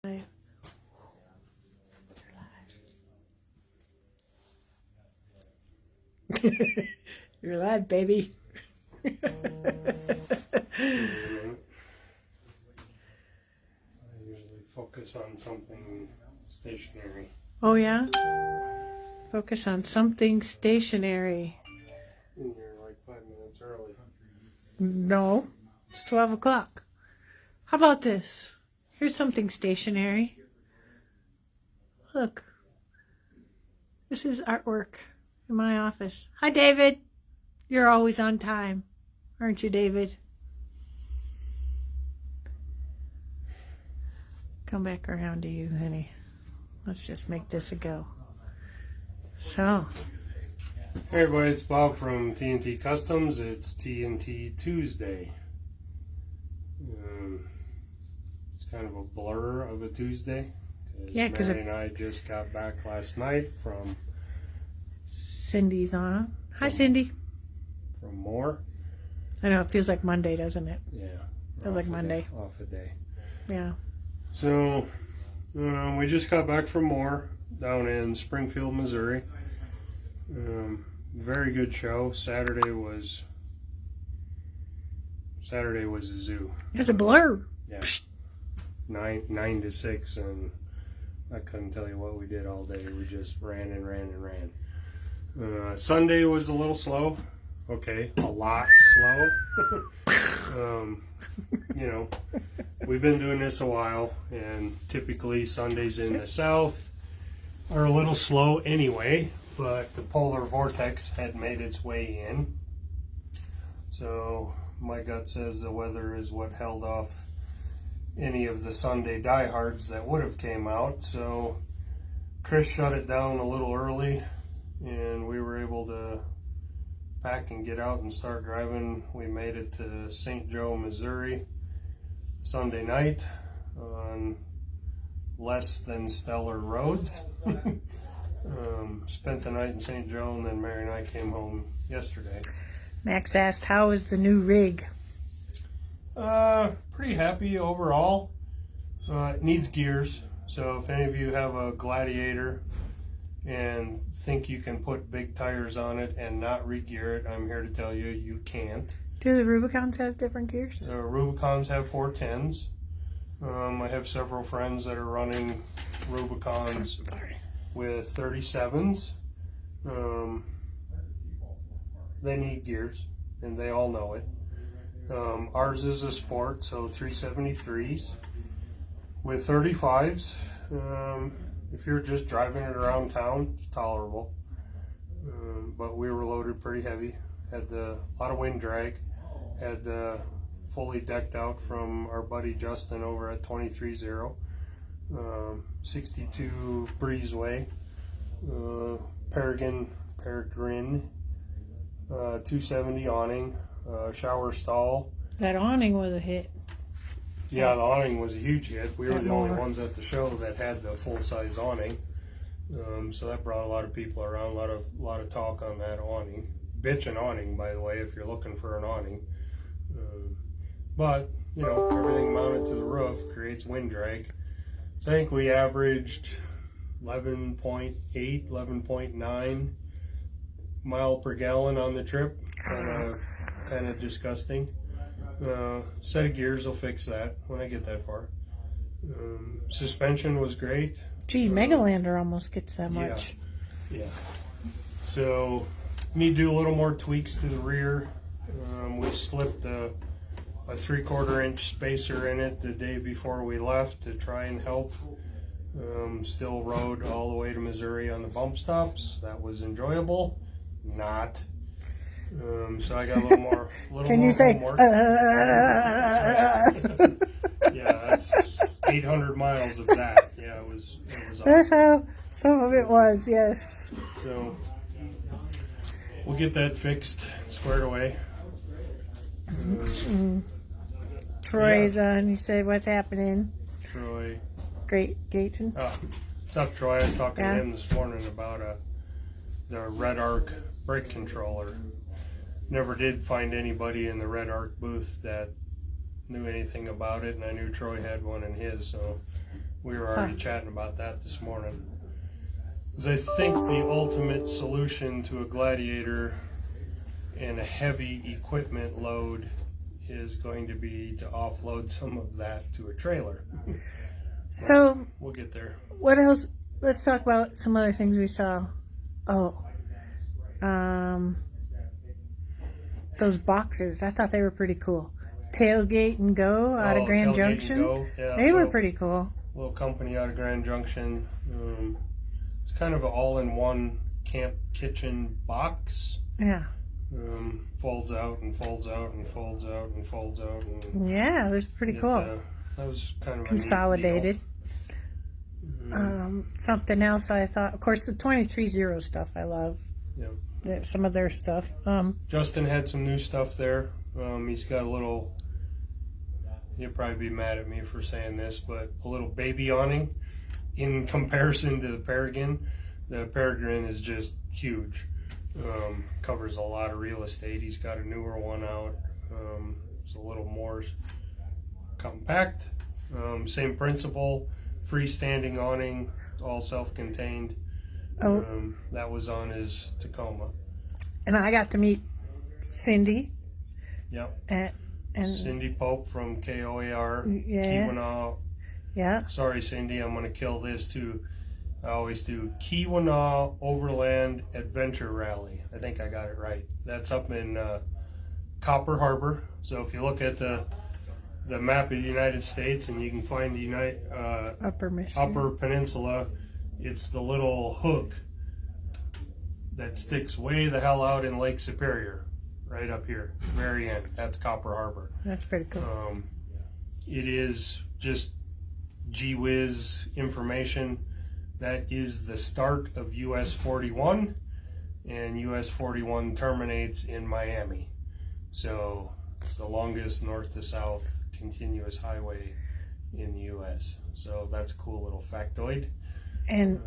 You're live, baby. I usually focus on something stationary. Oh, yeah? Focus on something stationary. And you're like 5 minutes early. No, it's 12 o'clock. How about this? Here's something stationary. Look. This is artwork in my office. Hi, David. You're always on time, aren't you, David? Come back around to you, honey. Let's just make this a go. So. Hey everybody, it's Bob from TNT Customs. It's TNT Tuesday. It's kind of a blur of a Tuesday. Yeah, because Mary and I just got back last night from Cindy's on. Hi, Cindy. From Moore. I know, it feels like Monday, doesn't it? Yeah. Feels like Monday. Off a day. Yeah. So, we just got back from Moore down in Springfield, Missouri. Very good show. Saturday was a zoo. There's a blur. Yeah. 9 to 6, and I couldn't tell you what we did all day. We just ran and ran and ran. Sunday was a little slow. Okay, a lot slow. We've been doing this a while, and typically Sundays in the south are a little slow anyway, but the polar vortex had made its way in. So my gut says the weather is what held off any of the Sunday diehards that would have came out. So Chris shut it down a little early, and we were able to pack and get out and start driving. We made it to St. Joe, Missouri Sunday night on less than stellar roads. Spent the night in St. Joe, and then Mary and I came home yesterday. Max asked, how is the new rig? Pretty happy overall. It needs gears, so if any of you have a Gladiator and think you can put big tires on it and not re-gear it, I'm here to tell you, you can't. Do the Rubicons have different gears? The Rubicons have 410s. I have several friends that are running Rubicons with 37s. They need gears, and they all know it. Ours is a sport, so 373s with 35s. If you're just driving it around town, it's tolerable. But we were loaded pretty heavy. Had a lot of wind drag. Had fully decked out from our buddy Justin over at 230. 62 breezeway. Peregrine 270 awning. Shower stall. That awning was a hit. Yeah, the awning was a huge hit. We were the only ones at the show that had the full-size awning, so that brought a lot of people around. A lot of talk on that awning. Bitchin' awning, by the way, if you're looking for an awning. But everything mounted to the roof creates wind drag. So I think we averaged 11.8, 11.9 mile per gallon on the trip. Kind of disgusting. Set of gears will fix that when I get that far. Suspension was great. Gee, Megalander almost gets that much. Yeah. So need to do a little more tweaks to the rear. We slipped a 3/4 inch spacer in it the day before we left to try and help. Still rode all the way to Missouri on the bump stops. That was enjoyable. Not. So I got a little more. Can you say? Yeah, that's 800 miles of that. Yeah, it was awesome. That's how some of it was. Yes. So we'll get that fixed, squared away. Troy's on. He said, "What's happening?" Troy. Great, Gaten. What's up, Troy? I was talking to him this morning about the Red Arc brake controller. Never did find anybody in the Red Arc booth that knew anything about it, and I knew Troy had one in his, so We were already chatting about that this morning. Because I think the ultimate solution to a Gladiator and a heavy equipment load is going to be to offload some of that to a trailer. So we'll get there. What else? Let's talk about some other things we saw. Oh, those boxes. I thought they were pretty cool. Tailgate and Go out of Grand Junction. Yeah, they were pretty cool. Little company out of Grand Junction. It's kind of an all-in-one camp kitchen box. Yeah. Folds out and folds out and folds out and folds out. And yeah, it was pretty cool. That was kind of consolidated. Something else I thought, of course, the 23-0 stuff I love. Yeah. Some of their stuff. Justin had some new stuff there. He's got a little, you'll probably be mad at me for saying this, but a little baby awning in comparison to the Peregrine. The Peregrine is just huge. Covers a lot of real estate. He's got a newer one out. It's a little more compact. Same principle, freestanding awning, all self-contained. That was on his Tacoma. And I got to meet Cindy. Yep. And Cindy Pope from KOAR. Yeah. Keweenaw. Yeah. Sorry, Cindy, I'm going to kill this too. I always do Keweenaw Overland Adventure Rally. I think I got it right. That's up in Copper Harbor. So if you look at the map of the United States and you can find the Upper Peninsula, it's the little hook that sticks way the hell out in Lake Superior, right up here, very end. That's Copper Harbor. That's pretty cool. It is just gee whiz information. That is the start of US 41, and US 41 terminates in Miami. So it's the longest north to south continuous highway in the US. So that's a cool little factoid. And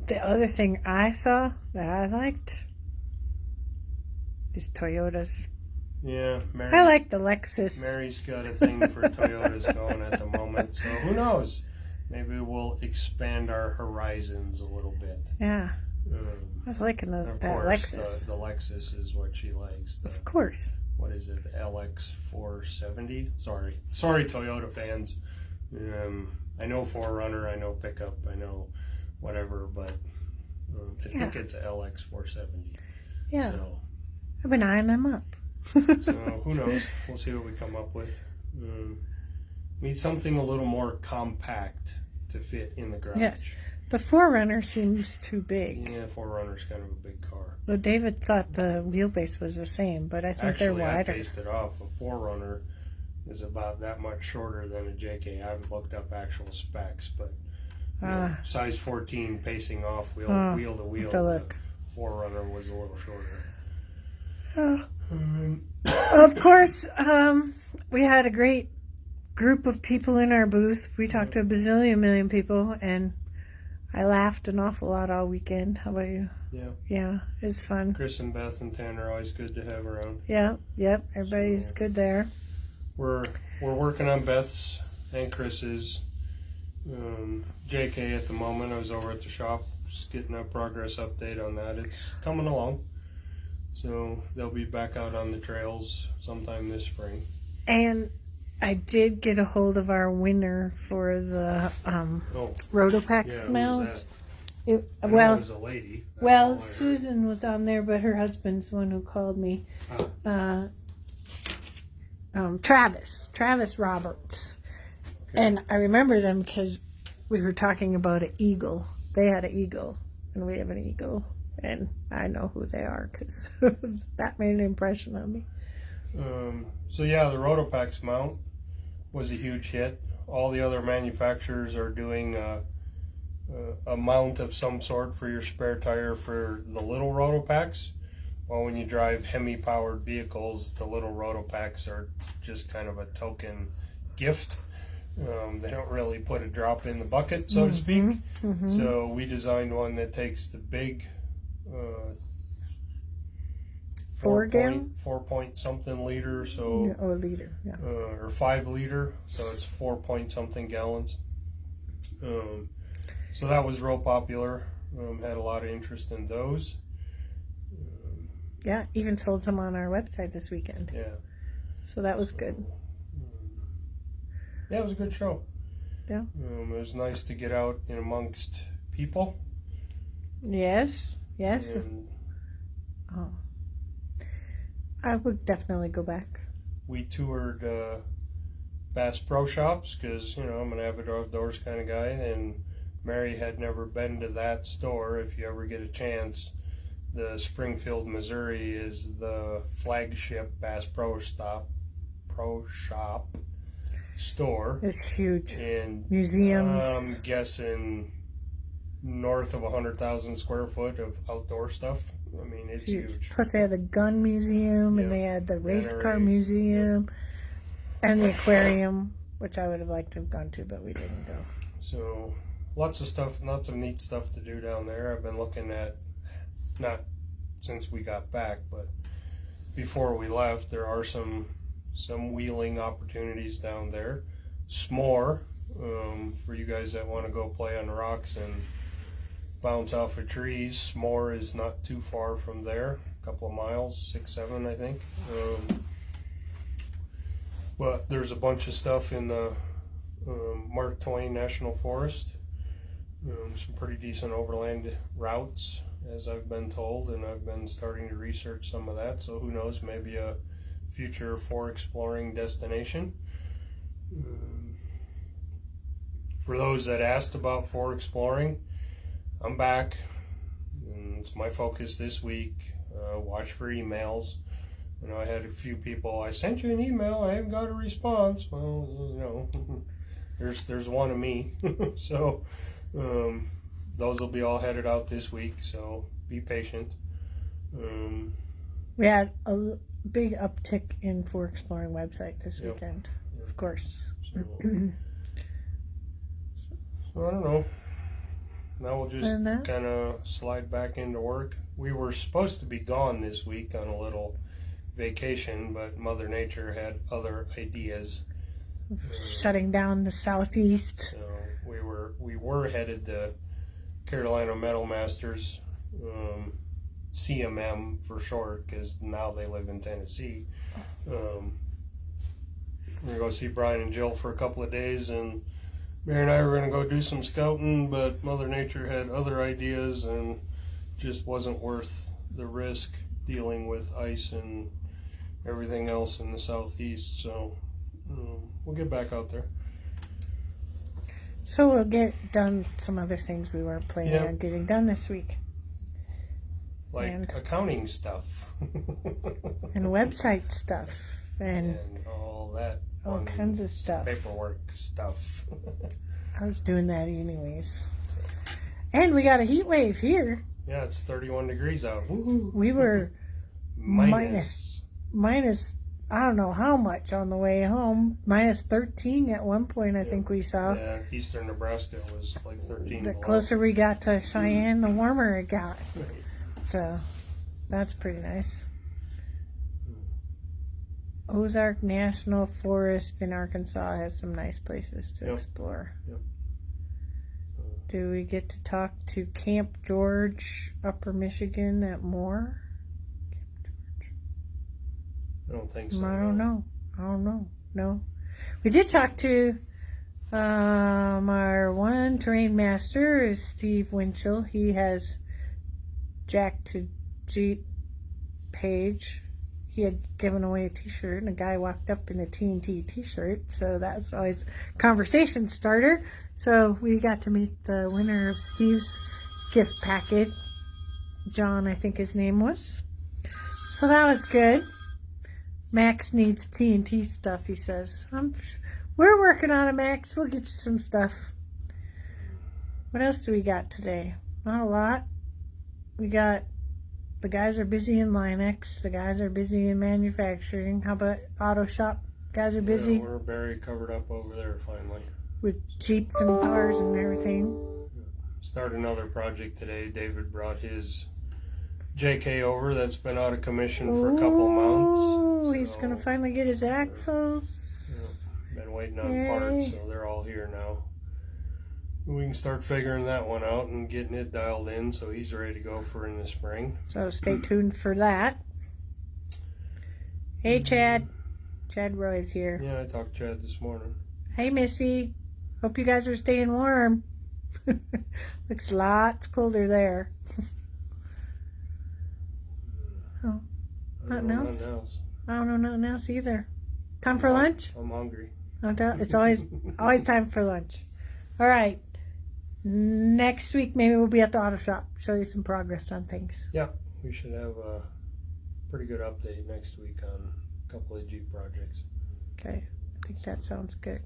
the other thing I saw that I liked is Toyotas. Yeah, I like the Lexus. Mary's got a thing for Toyotas going at the moment, so who knows? Maybe we'll expand our horizons a little bit. Yeah. I was liking that Lexus. The Lexus is what she likes. Of course. What is it? The LX 470? Sorry, Toyota fans. I know 4Runner, I know pickup, I know whatever, but I think it's a LX 470. Yeah. So, I've been eyeing them up. So who knows? We'll see what we come up with. Need something a little more compact to fit in the garage. Yes. The 4Runner seems too big. Yeah, 4Runner's kind of a big car. Well, David thought the wheelbase was the same, but I think they're wider. I based it off. A 4Runner is about that much shorter than a JK. I haven't looked up actual specs, but size 14 pacing off wheel to wheel. The 4Runner was a little shorter. Of course, we had a great group of people in our booth. We talked to a bazillion million people, and I laughed an awful lot all weekend. How about you? Yeah. Yeah, it's fun. Chris and Beth and Tanner are always good to have around. Yeah, yep, everybody's good there. We're working on Beth's and Chris's. JK at the moment. I was over at the shop just getting a progress update on that. It's coming along. So they'll be back out on the trails sometime this spring. And I did get a hold of our winner for the Rotopax mount. It was a lady. Susan was on there, but her husband's the one who called me. Travis Roberts. Okay. And I remember them because we were talking about an Eagle. They had an Eagle, and we have an Eagle. And I know who they are because that made an impression on me. So yeah, the Rotopax mount was a huge hit. All the other manufacturers are doing a mount of some sort for your spare tire for the little Rotopax. Well, when you drive Hemi-powered vehicles, the little Rotopax are just kind of a token gift. They don't really put a drop in the bucket, so to speak. Mm-hmm. So we designed one that takes the big 4 point something liter, so liter, yeah, or 5 liter, so it's 4 point something gallons. So that was real popular. Had a lot of interest in those. Yeah, even sold some on our website this weekend. Yeah. So that was good. Yeah, it was a good show. Yeah. It was nice to get out in amongst people. Yes. And Oh. I would definitely go back. we toured Bass Pro Shops because, I'm an avid outdoors kind of guy, and Mary had never been to that store. If you ever get a chance, the Springfield, Missouri is the flagship Bass Pro Shop store. It's huge. And Museums. I'm guessing north of 100,000 square foot of outdoor stuff. I mean, it's huge. Plus, they had the gun museum, and they had the race car museum, and the aquarium, which I would have liked to have gone to, but we didn't go. So, lots of neat stuff to do down there. I've been looking at, not since we got back, but before we left, there are some wheeling opportunities down there. S'more, for you guys that want to go play on the rocks and bounce off of trees. S'more is not too far from there, a couple of miles, 6, 7, I think. But there's a bunch of stuff in the Mark Twain National Forest. Some pretty decent overland routes, as I've been told, and I've been starting to research some of that. So who knows, maybe a future for exploring destination. For those that asked about for exploring, I'm back, and it's my focus this week. Watch for emails. I had a few people, I sent you an email, I haven't got a response. Well, there's one of me. So those will be all headed out this week, so be patient. We had a big uptick in For Exploring website this weekend, of course. So I don't know. Now we'll just kind of slide back into work. We were supposed to be gone this week on a little vacation, but Mother Nature had other ideas. Shutting down the southeast. So we were headed to Carolina Metal Masters, CMM for short, because now they live in Tennessee. We're gonna go see Brian and Jill for a couple of days, and Mary and I were going to go do some scouting, but Mother Nature had other ideas and just wasn't worth the risk dealing with ice and everything else in the southeast. So we'll get back out there. So we'll get done some other things we weren't planning on getting done this week. Like accounting stuff. And website stuff. And all that. All kinds of stuff. Paperwork stuff. I was doing that anyways. And we got a heat wave here. Yeah, it's 31 degrees out. Woo-hoo. We were minus, I don't know how much on the way home. Minus 13 at one point, I think we saw. Yeah, eastern Nebraska was like 13. The closer we got to Cheyenne, the warmer it got. So, that's pretty nice. Ozark National Forest in Arkansas has some nice places to explore. Yep. Do we get to talk to Camp George, Upper Michigan at Moore? Camp George. I don't think so. I don't know. No. We did talk to our one terrain master is Steve Winchell. He has Jack to Jeep page. He had given away a t-shirt, and a guy walked up in a TNT t-shirt, so that's always a conversation starter. So we got to meet the winner of Steve's gift packet. John, I think his name was. So that was good. Max needs TNT stuff, he says. We're working on it, Max. We'll get you some stuff. What else do we got today? Not a lot. We got... The guys are busy in Linux. The guys are busy in manufacturing. How about auto shop? Guys are busy. Yeah, we're very covered up over there finally. With Jeeps and cars and everything. Start another project today. David brought his JK over that's been out of commission for a couple of months. Oh, he's going to finally get his axles. Yeah, been waiting on parts, so they're all here now. we can start figuring that one out and getting it dialed in so he's ready to go for in the spring. So stay tuned for that. Hey, Chad. Chad Roy's here. Yeah, I talked to Chad this morning. Hey, Missy. Hope you guys are staying warm. Looks lots colder there. Oh, nothing else? I don't know nothing else either. Time for lunch? I'm hungry. It's always time for lunch. All right. Next week, maybe we'll be at the auto shop. Show you some progress on things. Yeah, we should have a pretty good update next week on a couple of Jeep projects. Okay. I think that sounds good.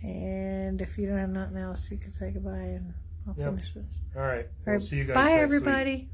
And if you don't have nothing else, you can say goodbye and I'll finish this. All right. All right. We'll see you guys Bye, next everybody. week.